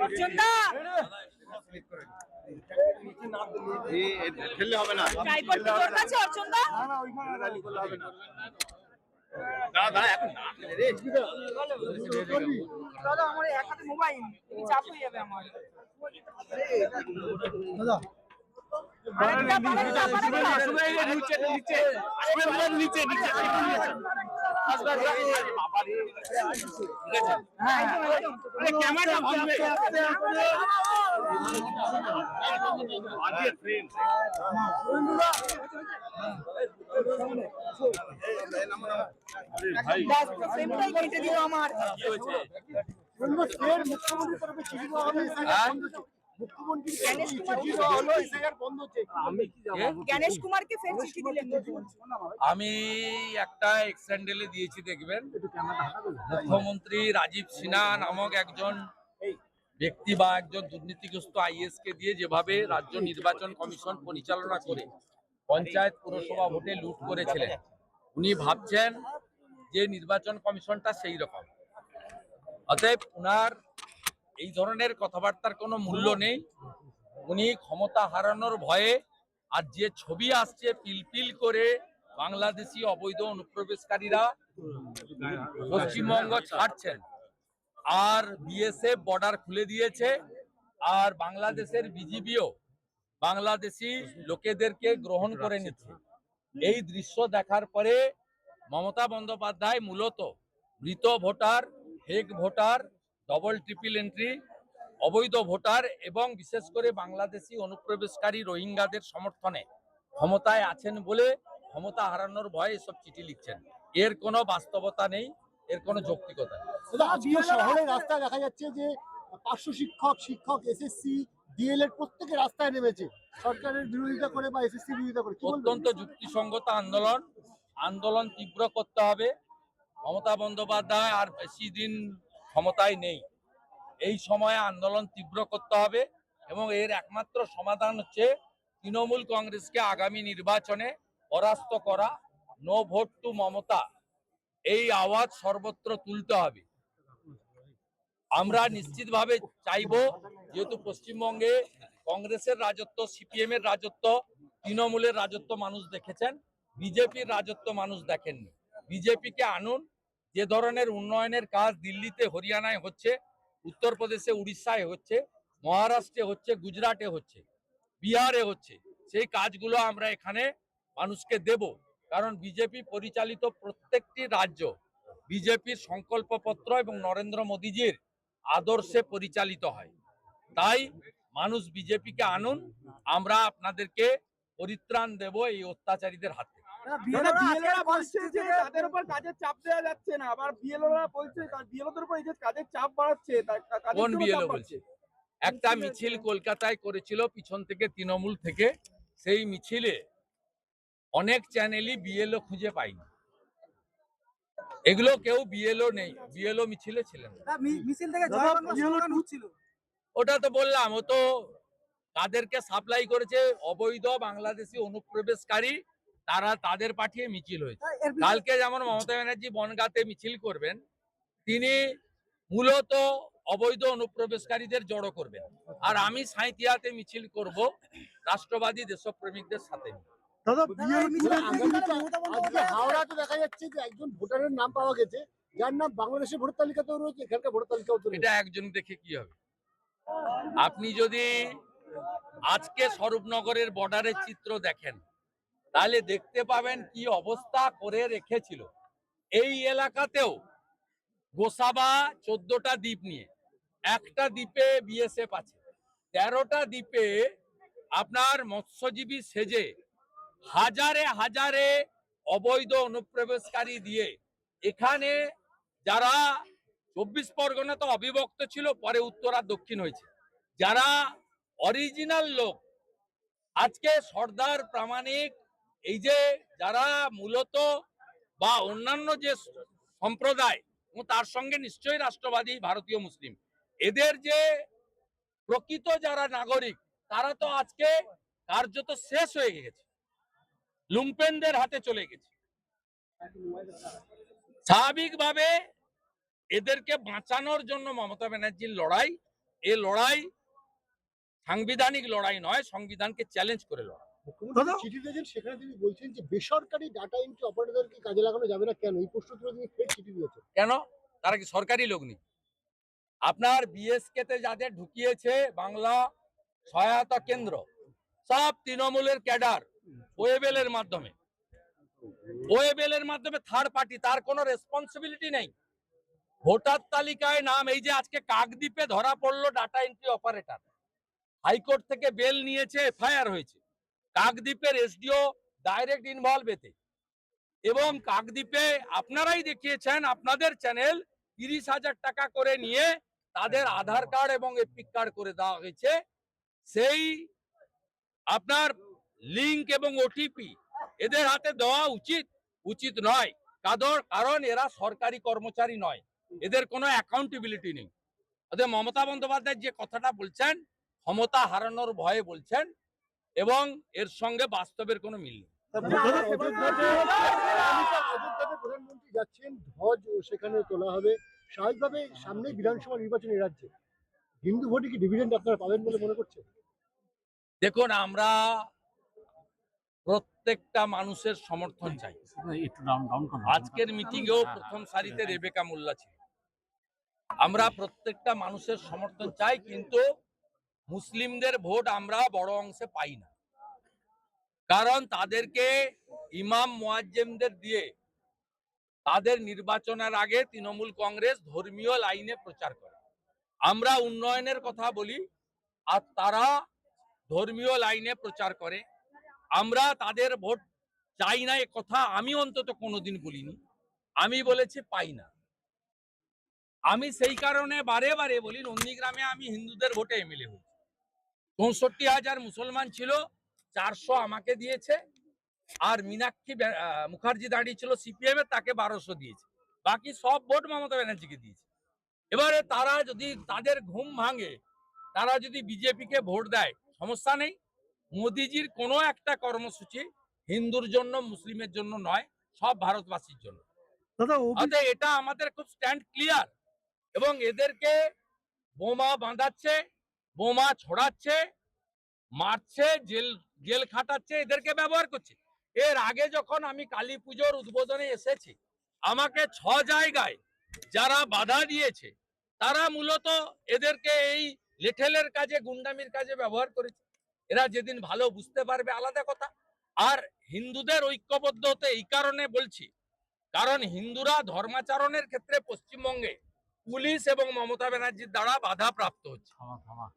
অর্জুনদা খেললে হবে না, ট্রাইপড কি তোর কাছে অর্জুনদা? হবে না। দাঁড়া দাঁড়া, এখন না খেলে রে। দাদা আমার এক হাতে মোবাইল, তুমি চাপ হয়ে যাবে আমার। দাদা আরেকটা পারেনটা নিচে নিচে নিচে নিচে হ্যাঁ ক্যামেরাটা ভাঙবে। ফ্রেমটাই কেটে দিও আমার। মুখ্যমন্ত্রীর তরফে চিঠি দেওয়া হলো, মুখ্যমন্ত্রীর চিঠি দেওয়া হলো, এসআইআর বন্ধ হচ্ছে। গণেশ কুমারকে ফের চিঠি দিলেন। আমি একটা এক্সেন্ডেলে দিয়েছি, দেখবেন মুখ্যমন্ত্রী রাজীব সিনহা নামক একজন ব্যক্তি বা একজন দুর্নীতিগ্রস্ত আইএস কে দিয়ে যেভাবে রাজ্য নির্বাচন কমিশন পরিচালনা করে পঞ্চায়েত পুরসভা ভোটে লুট করেছিলেন, উনি ভাবছেন যে নির্বাচন কমিশনটা সেই রকম। অতএব উনার এই ধরনের কথাবার্তার কোনো মূল্য নেই। উনি ক্ষমতা হারানোর ভয়ে আর যে ছবি আসছে পিলপিল করে বাংলাদেশি অবৈধ অনুপ্রবেশকারীরা পশ্চিমবঙ্গ ছাড়ছেন, আর বিএসএফ বর্ডার খুলে দিয়েছে, আর বাংলাদেশের বিজিবিও বাংলাদেশি লোকেদেরকে গ্রহণ করে নিচ্ছে। এই দৃশ্য দেখার পরে মমতা বন্দ্যোপাধ্যায় মূলত মৃত voter, fake voter, double triple entry, অবৈধ ভোটার এবং বিশেষ করে বাংলাদেশি অনুপ্রবেশকারী রোহিঙ্গাদের সমর্থনে ক্ষমতায় আছেন বলে ক্ষমতা হারানোর ভয়ে এসব চিঠি লিখছেন। এর কোনো বাস্তবতা নেই, এর কোনো যৌক্তিকতা নেই। আজকে শহরে রাস্তায় দেখা যাচ্ছে যে পার্শ্ব শিক্ষক এসএসসি ডিএলএড প্রত্যেকে রাস্তায় নেমেছে সরকারের বিরোধিতা করে বা এসএসসি বিরোধিতা করে। অত্যন্ত যুক্তিসঙ্গত আন্দোলন তীব্র করতে হবে। মমতা বন্দ্যোপাধ্যায় আর বেশি দিন ক্ষমতায় নেই, এই সময়ে আন্দোলন তীব্র করতে হবে এবং এর একমাত্র সমাধান হচ্ছে তৃণমূল কংগ্রেসকে আগামী নির্বাচনে পরাস্ত করা, নো ভোট টু মমতা, এই আওয়াজ সর্বত্র তুলতে হবে। আমরা নিশ্চিতভাবে চাইবো, যেহেতু পশ্চিমবঙ্গে কংগ্রেসের রাজত্ব, সিপিএম এর রাজত্ব, তৃণমূলের রাজত্ব মানুষ দেখেছেন, বিজেপির রাজত্ব মানুষ দেখেননি। বিজেপিকে আনুন। যে ধরনের উন্নয়নের কাজ দিল্লিতে হরিয়ানায় হচ্ছে, উত্তরপ্রদেশে উড়িষ্যায় হচ্ছে, মহারাষ্ট্রে হচ্ছে, গুজরাটে হচ্ছে, বিহারে হচ্ছে, সেই কাজগুলো আমরা এখানে মানুষকে দেব। কারণ বিজেপি পরিচালিত প্রত্যেকটি রাজ্য বিজেপির সংকল্পপত্র এবং নরেন্দ্র মোদীজির আদর্শে পরিচালিত হয়। তাই মানুষ বিজেপিকে আনুন, আমরা আপনাদেরকে পরিত্রাণ দেব এই অত্যাচারীদের হাতে। বিএলওরা বলছে যে তাদের উপর কাজের চাপ দেওয়া যাচ্ছে না, আবার বিএলওরা বলছে বিএলওদের উপর এই যে কাজের চাপ বাড়াচ্ছে। কোন বিএলও বলছে? একটা মিছিল কলকাতায় করেছিল পিছন থেকে, তৃণমূল থেকে, সেই মিছিলে অনেক চ্যানেলই বিএলও খুঁজে পাইনি। এগুলো কেউ বিএলও নেই, বিএলও মিছিলে ছিলেন। মিছিল থেকে জয় বাংলা স্লোগান হচ্ছিল। ওটা তো বললাম, ও তো তাদেরকে সাপ্লাই করেছে অবৈধ বাংলাদেশি অনুপ্রবেশকারী, তারা তাদের পাঠিয়ে মিছিল হয়েছে। কালকে যেমন মমতা ব্যানার্জি বনগাঁতে মিছিল করবেন, তিনি মূলত অবৈধ অনুপ্রবেশকারীদের জড়ো করবেন, আর আমি সাঁইথিয়াতে মিছিল করব রাষ্ট্রবাদী দেশপ্রেমিকদের সাথে। হাওড়াতে দেখা যাচ্ছে যে একজন ভোটারের নাম পাওয়া গেছে, যার নাম বাংলাদেশের ভোটার তালিকাতেও রয়েছে, এখানকার ভোটার তালিকাও রয়েছে। এটা একজন দেখে কি হবে? আপনি যদি আজকে স্বরূপনগরের বর্ডারের চিত্র দেখেন, তাহলে দেখতে পাবেন কি অবস্থা করে রেখেছিল। এই এলাকাতেও গোসাবা 14টা দ্বীপ নিয়ে, একটা দ্বীপে বিএসএফ আছে, 13টা দ্বীপে আপনার মৎস্যজীবী সেজে হাজারে হাজারে অবৈধ অনুপ্রবেশকারী দিয়ে এখানে যারা 24 পরগনা তো অবিভক্ত ছিল, পরে উত্তর আর দক্ষিণ হয়েছে, যারা অরিজিনাল লোক আজকে সর্দার প্রামাণিক, এই যে যারা মূলত বা অন্যান্য যে সম্প্রদায় এবং তার সঙ্গে নিশ্চয়ই রাষ্ট্রবাদী ভারতীয় মুসলিম, এদের যে প্রকৃত যারা নাগরিক, তারা তো আজকে কার্যত শেষ হয়ে গেছে, লুম্পেনদের হাতে চলে গেছে। স্বাভাবিকভাবে এদেরকে বাঁচানোর জন্য মমতা ব্যানার্জির লড়াই, এ লড়াই সাংবিধানিক লড়াই নয়, সংবিধানকে চ্যালেঞ্জ করে লড়াই। মুখ্যমন্ত্রী চিঠি দিয়েছেন, সেখানে তিনি বলছেন যে বেসরকারি ডাটা এন্ট্রি অপারেটরকে কাজে লাগানো যাবে না। কেন এই প্রশ্ন তুলে তিনি ফের চিঠি দিয়েছেন? কেন? তারা কি সরকারি লোক নেই? আপনার বিএসকে তে যাদের ঢুকিয়েছে বাংলা সহায়তা কেন্দ্র, সব তৃণমূলের ক্যাডার, ওয়েবেলের মাধ্যমে থার্ড পার্টি, তার কোনো রেসপন্সিবিলিটি নেই। ভোটার তালিকায় নাম, এই যে আজকে কাকদ্বীপে ধরা পড়লো ডাটা এন্ট্রি অপারেটর, হাইকোর্ট থেকে বেল নিয়েছে, এফআইআর হয়েছে। কাকদ্বীপের এসডিও ডাইরেক্ট ইনভলভ এতে, এবং কাকদ্বীপে আপনারাই দেখিয়েছেন, আপনাদের চ্যানেল 30,000 টাকা করে নিয়ে তাদের আধার কার্ড এবং এপিক কার্ড করে দেওয়া হয়েছে। সেই আপনার লিংক এবং ওটিপি এদের হাতে দেওয়া উচিত নয়, কারণ এরা সরকারি কর্মচারী নয়, এদের কোনো অ্যাকাউন্টেবিলিটি নেই। ওদের মমতা বন্দ্যোপাধ্যায় যে কথাটা বলছেন, ক্ষমতা হারানোর ভয়ে বলছেন, এবং এর সঙ্গে বাস্তবের কোনো মিল নেই। অযোধ্যাতে প্রধানমন্ত্রী যাচ্ছেন, ধ্বজ সেখানে তোলা হবে। স্বাভাবিকভাবে সামনে বিধানসভা নির্বাচনী রাজ্যে হিন্দু ভোটে কি ডিভিডেন্ড আপনারা পাবেন বলে মনে করছেন? দেখুন, আমরা প্রত্যেকটা মানুষের সমর্থন চাই। আজকের মিটিংয়েও প্রথম সারিতে রেবেকা মোল্লা ছিল। আমরা প্রত্যেকটা মানুষের সমর্থন চাই, কিন্তু মুসলিমদের ভোট আমরা বড় অংশে পাই না, কারণ তাদেরকে ইমাম মুয়াজ্জিমদের দিয়ে তাদের নির্বাচনের আগে তৃণমূল কংগ্রেস ধর্মীয় লাইনে প্রচার করে। আমরা উন্নয়নের কথা বলি আর তারা ধর্মীয় লাইনে প্রচার করে। আমরা তাদের ভোট চাই না, এ কথা আমি অন্তত কোনোদিন বলিনি। আমি বলেছি পাই না। আমি সেই কারণে বারে বারে বলি, নন্দীগ্রামে আমি হিন্দুদের ভোটে এমএলএ হয়েছি। ৬৪,০০০ মুসলমান ছিল, 400 আমাকে দিয়েছে, আর মীনাক্ষী মুখার্জি দাঁড়িয়েছিল সিপিএম এর, তাকে 1200 দিয়েছে। বাকি সব ভোট মমতা ব্যানার্জিকে দিয়েছে। এবারে তারা যদি তাদের ঘুম ভাঙে, তারা যদি বিজেপিকে ভোট দেয়, সমস্যা নেই। মোদিজির কোনো একটা কর্মসূচি হিন্দুর জন্য, মুসলিমের জন্য নয়, সব ভারতবাসীর জন্য। এটা আমাদের খুব স্ট্যান্ড ক্লিয়ার। এবং এদেরকে বোমা বাঁধাচ্ছে, বোমা ছড়াচ্ছে, মারছে, জেল খাটাচ্ছে, এদেরকে ব্যবহার করছে। এর আগে যখন আমি কালী পুজোর উদ্বোধনে এসেছি, আমাকে 6 জায়গায় যারা বাধা দিয়েছে, তারা মূলত এদেরকে এই লেঠেলের কাজে, গুন্ডামির কাজে ব্যবহার করেছে। এরা যেদিন ভালো বুঝতে পারবে আলাদা কথা। আর হিন্দুদের ঐক্যবদ্ধ হতে এই কারণে বলছি, কারণ হিন্দুরা ধর্মাচরণের ক্ষেত্রে পশ্চিমবঙ্গে পুলিশ এবং মমতা ব্যানার্জির দ্বারা বাধা প্রাপ্ত হচ্ছে।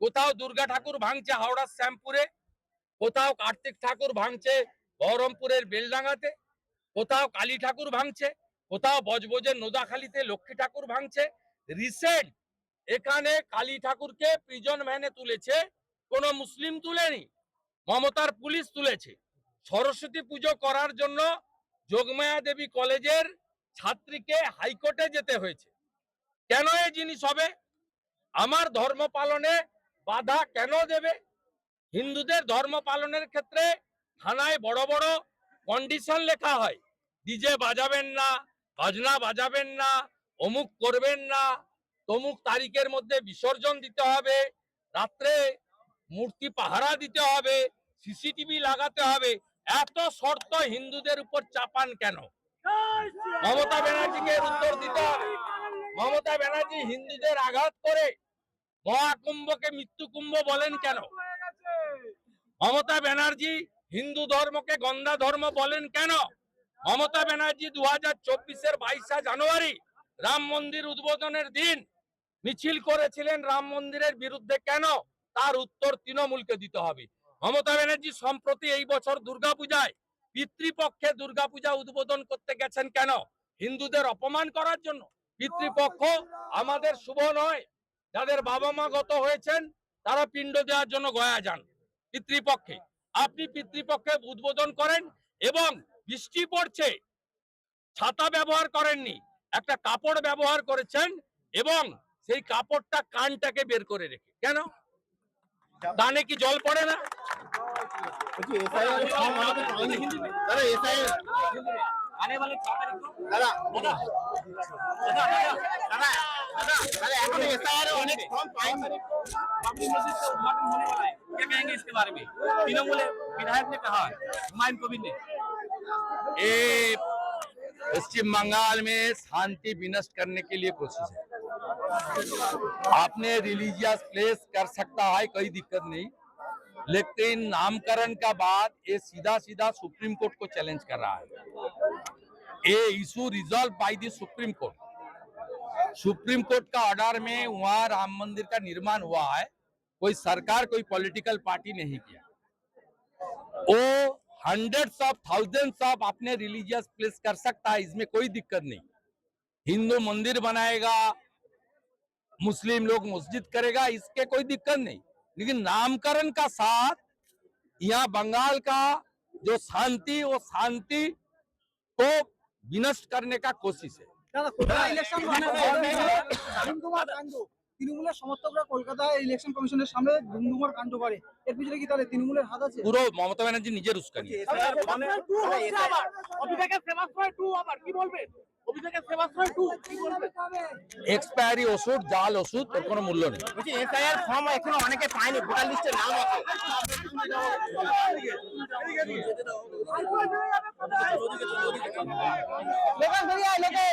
কোথাও দুর্গা ঠাকুর ভাঙছে হাওড়ার শ্যামপুরে, কোথাও কার্তিক ঠাকুর ভাঙছে বহরমপুরের বেলডাঙ্গাতে, কোথাও কালী ঠাকুর ভাঙছে, কোথাও বজবজের নোদাখালীতে লক্ষ্মী ঠাকুর ভাঙছে। রিসেন্ট এখানে কালী ঠাকুরকে প্রিজন ভ্যানে তুলেছে, কোনো মুসলিম তুলেনি, মমতার পুলিশ তুলেছে। সরস্বতী পুজো করার জন্য যোগমায়া দেবী কলেজের ছাত্রীকে হাইকোর্টে যেতে হয়েছে। কেন এই জিনিস হবে? আমার ধর্ম পালনে বাধা কেন দেবে? হিন্দুদের ধর্ম পালনের ক্ষেত্রে থানায় বড় বড় কন্ডিশন লেখা হয়, ডিজে বাজাবেন না, বাজনা বাজাবেন না, অমুক করবেন না, তমুক তারিখের মধ্যে বিসর্জন দিতে হবে, রাত্রে মূর্তি পাহারা দিতে হবে, সিসিটিভি লাগাতে হবে। এত শর্ত হিন্দুদের উপর চাপান কেন? মমতা ব্যানার্জিকে উত্তর দিতে হবে। মমতা ব্যানার্জি হিন্দুদের আঘাত করে মহাকুম্ভকে মৃত্যু কুম্ভ বলেন কেন? মমতা ব্যানার্জি হিন্দু ধর্মকে গন্ধা ধর্ম বলেন কেন? মমতা ব্যানার্জি 2024-এর 22শে জানুয়ারি রাম মন্দির উদ্বোধনের দিন মিছিল করেছিলেন রাম মন্দিরের বিরুদ্ধে কেন? তার উত্তর তৃণমূলকে দিতে হবে। মমতা ব্যানার্জি সম্প্রতি এই বছর দুর্গাপূজায় পিতৃপক্ষে দুর্গাপূজা উদ্বোধন করতে গেছেন কেন? হিন্দুদের অপমান করার জন্য। পিতৃপক্ষ আমাদের শুভ নয়। যাদের বাবা মা গত হয়েছেন তারা পিণ্ড দেওয়ার জন্য গয়া যান পিতৃপক্ষে। আপনি পিতৃপক্ষে উদ্বোধন করেন এবং বৃষ্টি পড়ছে, ছাতা ব্যবহার করেননি, একটা কাপড় ব্যবহার করেছেন এবং সেই কাপড়টা কানটাকে বের করে রেখে। কেন? কানে কি জল পড়ে না? দাদা दादा এখন এসআইআর অনেক ফর্ম পাইনি बाबरी मस्जिद का उद्घाटन होने वाला है, क्या कहेंगे इसके बारे में? तृणमूल विधायक ने कहा है, हुमायूं कबीर ने। ये पश्चिम बंगाल में शांति विनष्ट करने के लिए कोशिश है। आपने रिलीजियस प्लेस कर सकता है, कोई दिक्कत नहीं, लेकिन नामकरण का बाद ये सीधा सीधा सुप्रीम कोर्ट को चैलेंज कर रहा है। ये issue resolve by the supreme court. Supreme court का ऑर्डर में वहां राम मंदिर का निर्माण हुआ है, कोई सरकार कोई पॉलिटिकल पार्टी नहीं किया। वो हंड्रेड्स ऑफ थाउजेंड्स ऑफ अपने रिलीजियस प्लेस कर सकता है, इसमें कोई दिक्कत नहीं। हिंदू मंदिर बनाएगा, मुस्लिम लोग मस्जिद करेगा, इसके कोई दिक्कत नहीं, लेकिन नामकरण का साथ यहाँ बंगाल का जो शांति, वो शांति को विनष्ट करने का कोशिश है। তৃণমূলের সমর্থকরা কলকাতায় ইলেকশন কমিশনের সামনে ধুমধুমার কাণ্ড করে, এর পিছনে কি তাহলে তৃণমূলের হাত আছে? পুরো মমতা ব্যানার্জি নিজের উস্কানি। অভিষেকের ফেমাস হয় 2 আবার কি বলবেন? অভিষেকের ফেমাস হয় 2 কি বলবেন? এক্সপায়ারি ওষুধ, জাল ওষুধ, ওর কোনো মূল্য নেই। বলছি এসআইআর ফর্ম এখনো অনেকে পায়নি, ভোটার লিস্টে নাম আছে। লেখা